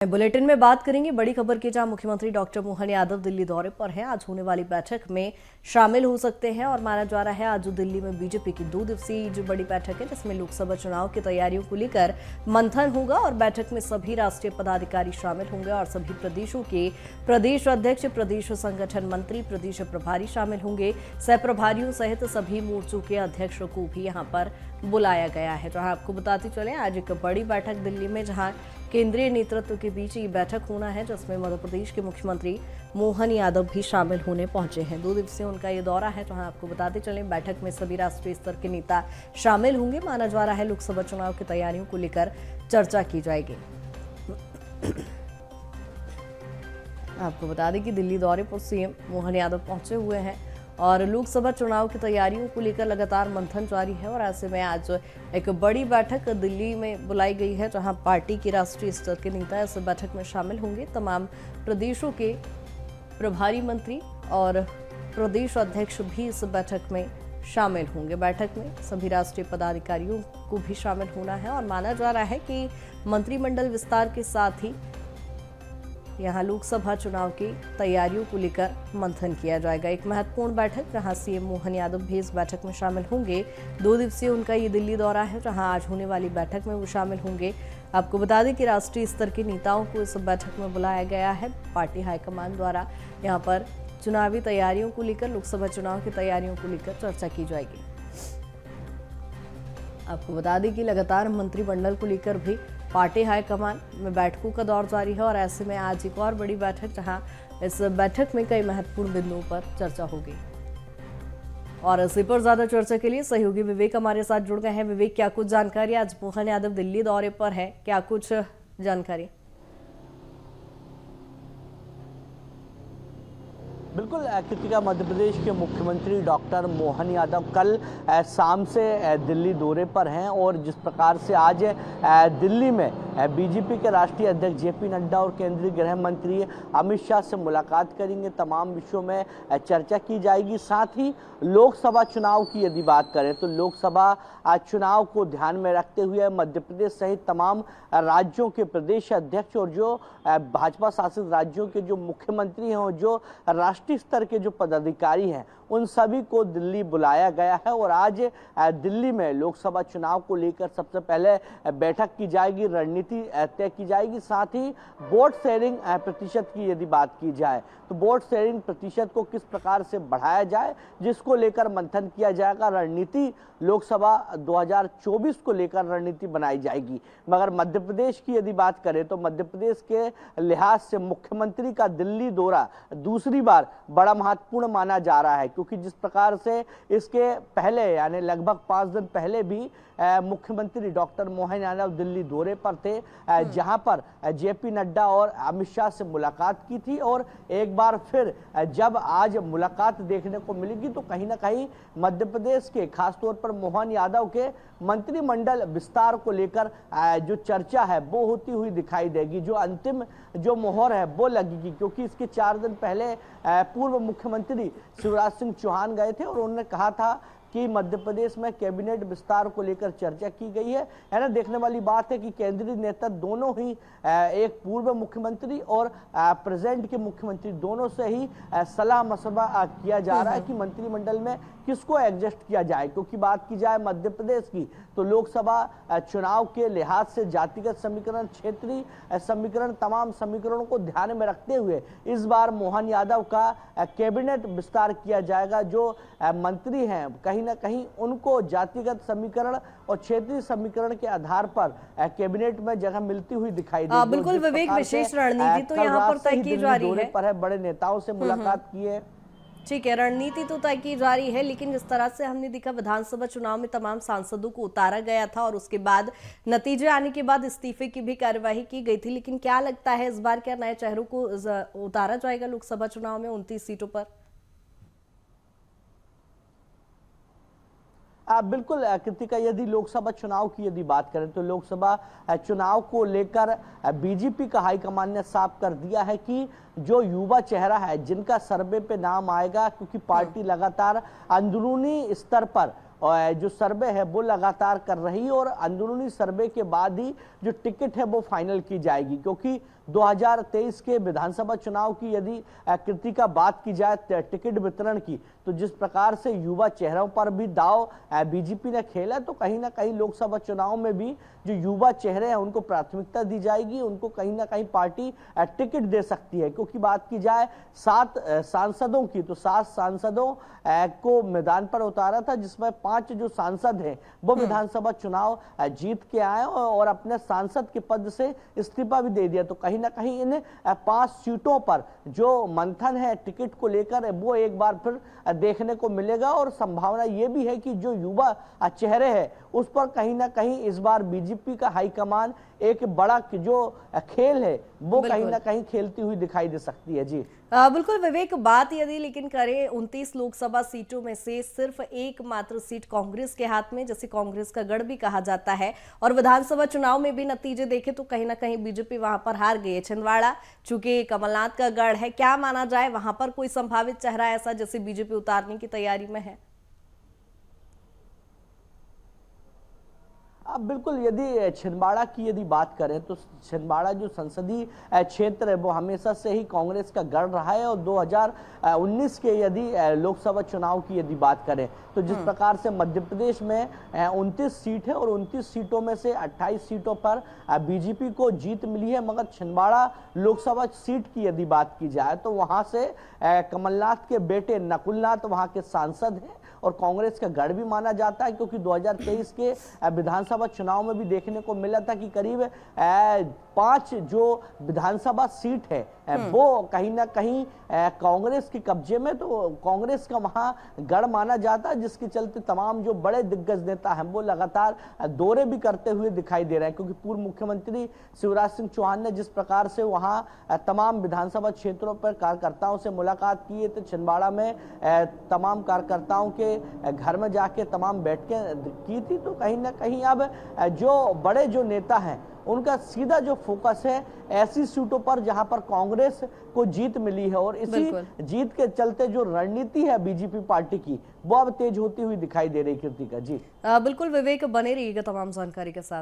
Bulletin में बात करेंगे बड़ी खबर की, जहां मुख्यमंत्री डॉक्टर मोहन यादव दिल्ली दौरे पर हैं। आज होने वाली बैठक में शामिल हो सकते हैं और माना जा रहा है आज दिल्ली में बीजेपी की 2 दिवसीय जो बड़ी बैठक है, जिसमें लोकसभा चुनाव की तैयारियों को लेकर मंथन होगा और बैठक में सभी राष्ट्रीय पदाधिकारी शामिल होंगे और सभी प्रदेशों के प्रदेश अध्यक्ष, प्रदेश संगठन मंत्री, प्रदेश प्रभारी शामिल होंगे। सह प्रभारियों सहित सभी मोर्चों के अध्यक्षों को भी यहाँ पर बुलाया गया है। जहां आपको बताते चले आज एक बड़ी बैठक दिल्ली में, जहां केंद्रीय नेतृत्व के बीच ये बैठक होना है, जिसमें मध्य प्रदेश के मुख्यमंत्री मोहन यादव भी शामिल होने पहुंचे हैं। 2 दिवसीय उनका ये दौरा है। जहां आपको बताते चलें बैठक में सभी राष्ट्रीय स्तर के नेता शामिल होंगे। माना जा रहा है लोकसभा चुनाव की तैयारियों को लेकर चर्चा की जाएगी। आपको बता दें कि दिल्ली दौरे पर सीएम मोहन यादव पहुंचे हुए हैं और लोकसभा चुनाव की तैयारियों को लेकर लगातार मंथन जारी है और ऐसे में आज एक बड़ी बैठक दिल्ली में बुलाई गई है, जहां पार्टी के राष्ट्रीय स्तर के नेता इस बैठक में शामिल होंगे। तमाम प्रदेशों के प्रभारी मंत्री और प्रदेश अध्यक्ष भी इस बैठक में शामिल होंगे। बैठक में सभी राष्ट्रीय पदाधिकारियों को भी शामिल होना है और माना जा रहा है कि मंत्रिमंडल विस्तार के साथ ही यहाँ लोकसभा चुनाव की तैयारियों को लेकर मंथन किया जाएगा। एक महत्वपूर्ण बैठक, जहां सीएम मोहन यादव भी इस बैठक में शामिल होंगे। 2 दिवसीय उनका ये दिल्ली दौरा है, जहां आज होने वाली बैठक में वो शामिल होंगे। आपको बता दें कि राष्ट्रीय स्तर के नेताओं को इस बैठक में बुलाया गया है। पार्टी हाईकमान द्वारा यहाँ पर चुनावी तैयारियों को लेकर, लोकसभा चुनाव की तैयारियों को लेकर चर्चा की जाएगी। आपको बता दें कि लगातार मंत्रिमंडल को लेकर भी पार्टी हाईकमान में बैठकों का दौर जारी है और ऐसे में आज एक और बड़ी बैठक, जहां इस बैठक में कई महत्वपूर्ण बिंदुओं पर चर्चा होगी। और इसी पर ज्यादा चर्चा के लिए सहयोगी विवेक हमारे साथ जुड़ गए हैं। विवेक, क्या कुछ जानकारी? आज मोहन यादव दिल्ली दौरे पर है, क्या कुछ जानकारी? बिल्कुल कृतिका, मध्य प्रदेश के मुख्यमंत्री डॉक्टर मोहन यादव कल शाम से दिल्ली दौरे पर हैं और जिस प्रकार से आज दिल्ली में बीजेपी के राष्ट्रीय अध्यक्ष जेपी नड्डा और केंद्रीय गृह मंत्री अमित शाह से मुलाकात करेंगे, तमाम विषयों में चर्चा की जाएगी। साथ ही लोकसभा चुनाव की यदि बात करें तो लोकसभा चुनाव को ध्यान में रखते हुए मध्य प्रदेश सहित तमाम राज्यों के प्रदेश अध्यक्ष और जो भाजपा शासित राज्यों के जो मुख्यमंत्री हैं और जो राष्ट्रीय स्तर के जो पदाधिकारी हैं, उन सभी को दिल्ली बुलाया गया है और आज दिल्ली में लोकसभा चुनाव को लेकर सबसे पहले बैठक की जाएगी, रणनीति तय की जाएगी। साथ ही वोट शेयरिंग प्रतिशत की यदि बात की जाए तो वोट शेयरिंग प्रतिशत को किस प्रकार से बढ़ाया जाए, जिसको लेकर मंथन किया जाएगा। रणनीति लोकसभा 2024 को लेकर रणनीति बनाई जाएगी। मगर मध्य प्रदेश की यदि बात करें तो मध्य प्रदेश के लिहाज से मुख्यमंत्री का दिल्ली दौरा दूसरी बार बड़ा महत्वपूर्ण माना जा रहा है, क्योंकि जिस प्रकार से इसके पहले यानी लगभग 5 दिन पहले भी मुख्यमंत्री डॉक्टर मोहन यादव दिल्ली दौरे पर थे, जहां पर जेपी नड्डा और अमित शाह से मुलाकात की थी और एक बार फिर जब आज मुलाकात देखने को मिलेगी तो कहीं ना कहीं मध्य प्रदेश के खासतौर पर मोहन यादव के मंत्रिमंडल विस्तार को लेकर जो चर्चा है वो होती हुई दिखाई देगी। जो अंतिम जो मोहर है वो लगेगी, क्योंकि इसके 4 दिन पहले पूर्व मुख्यमंत्री शिवराज सिंह चौहान गए थे और उन्होंने कहा था कि मध्य प्रदेश में कैबिनेट विस्तार को लेकर चर्चा की गई है ना। देखने वाली बात है कि केंद्रीय नेता दोनों ही एक पूर्व मुख्यमंत्री और प्रेजेंट के मुख्यमंत्री दोनों से ही सलाह मशवरा किया जा रहा है कि मंत्रिमंडल में किसको एडजस्ट किया जाए। क्योंकि बात की जाए मध्य प्रदेश की तो लोकसभा चुनाव के लिहाज से जातिगत समीकरण, क्षेत्रीय समीकरण, तमाम समीकरणों को ध्यान में रखते हुए इस बार मोहन यादव का कैबिनेट विस्तार किया जाएगा। जो मंत्री हैं कहीं ना कहीं उनको जातिगत समीकरण और क्षेत्रीय समीकरण के आधार पर कैबिनेट में जगह मिलती हुई दिखाई देगी। बिल्कुल विवेक, विशेष रणनीति तो यहाँ पर तय की जा रही है। बड़े नेताओं से मुलाकात की है। ठीक है, रणनीति तो तय की जा रही है, लेकिन जिस तरह से हमने देखा विधानसभा चुनाव में तमाम सांसदों को उतारा गया था और उसके बाद नतीजे आने के बाद इस्तीफे की भी कार्यवाही की गई थी, लेकिन क्या लगता है इस बार क्या नए चेहरों को उतारा जाएगा लोकसभा चुनाव में 29 सीटों पर? बिल्कुल कृतिका, यदि लोकसभा चुनाव की यदि बात करें तो लोकसभा चुनाव को लेकर बीजेपी का हाईकमान ने साफ कर दिया है कि जो युवा चेहरा है जिनका सर्वे पे नाम आएगा, क्योंकि पार्टी लगातार अंदरूनी स्तर पर और जो सर्वे है वो लगातार कर रही है और अंदरूनी सर्वे के बाद ही जो टिकट है वो फाइनल की जाएगी, क्योंकि 2023 के विधानसभा चुनाव की यदि कृति का बात की जाए टिकट वितरण की, तो जिस प्रकार से युवा चेहरों पर भी दाव बीजेपी ने खेला, तो कहीं ना कहीं लोकसभा चुनाव में भी जो युवा चेहरे हैं उनको प्राथमिकता दी जाएगी, उनको कहीं ना कहीं पार्टी टिकट दे सकती है। क्योंकि बात की जाए 7 सांसदों की, तो 7 सांसदों को मैदान पर उतारा था, जिसमें 5 जो सांसद हैं वो विधानसभा चुनाव जीत के आए और अपने सांसद के पद से इस्तीफा भी दे दिया। तो कहीं ना कहीं इन 5 सीटों पर जो मंथन है टिकट को लेकर वो एक बार फिर देखने को मिलेगा, और संभावना ये भी है कि जो युवा चेहरे हैं उस पर कहीं ना कहीं इस बार बीजेपी का हाईकमान एक बड़ा जो खेल है वो कहीं ना कहीं खेलती हुई दिखाई दे सकती है। जी बिल्कुल विवेक, बात यदि लेकिन करें 29 लोकसभा सीटों में से सिर्फ एकमात्र सीट कांग्रेस के हाथ में, जैसे कांग्रेस का गढ़ भी कहा जाता है, और विधानसभा चुनाव में भी नतीजे देखें तो कहीं ना कहीं बीजेपी वहां पर हार गई है। छिंदवाड़ा चूंकि कमलनाथ का गढ़ है, क्या माना जाए वहां पर कोई संभावित चेहरा ऐसा जैसे बीजेपी उतारने की तैयारी में है? अब बिल्कुल, यदि छिंदवाड़ा की यदि बात करें तो छिंदवाड़ा जो संसदीय क्षेत्र है वो हमेशा से ही कांग्रेस का गढ़ रहा है, और 2019 के यदि लोकसभा चुनाव की यदि बात करें तो जिस प्रकार से मध्य प्रदेश में 29 सीट है और 29 सीटों में से 28 सीटों पर बीजेपी को जीत मिली है, मगर छिंदवाड़ा लोकसभा सीट की यदि बात की जाए तो वहां से कमलनाथ के बेटे नकुलनाथ वहां के सांसद हैं और कांग्रेस का गढ़ भी माना जाता है। क्योंकि 2023 के विधानसभा चुनाव में भी देखने को मिला था कि करीब 5 जो विधानसभा सीट है वो कहीं ना कहीं कांग्रेस के कब्जे में, तो कांग्रेस का वहां गढ़ माना जाता है, जिसके चलते तमाम जो बड़े दिग्गज नेता हैं वो लगातार दौरे भी करते हुए दिखाई दे रहे हैं। क्योंकि पूर्व मुख्यमंत्री शिवराज सिंह चौहान ने जिस प्रकार से वहां तमाम विधानसभा क्षेत्रों पर कार्यकर्ताओं से मुलाकात की है, तो छिंदवाड़ा में तमाम कार्यकर्ताओं के घर में जाके तमाम बैठकें की थी। तो कहीं ना कहीं अब जो बड़े जो नेता हैं उनका सीधा जो फोकस है ऐसी सीटों पर जहां पर कांग्रेस को जीत मिली है, और इसी जीत के चलते जो रणनीति है बीजेपी पार्टी की वो अब तेज होती हुई दिखाई दे रही। कृतिका जी बिल्कुल विवेक, बने रहिएगा तमाम जानकारी के साथ।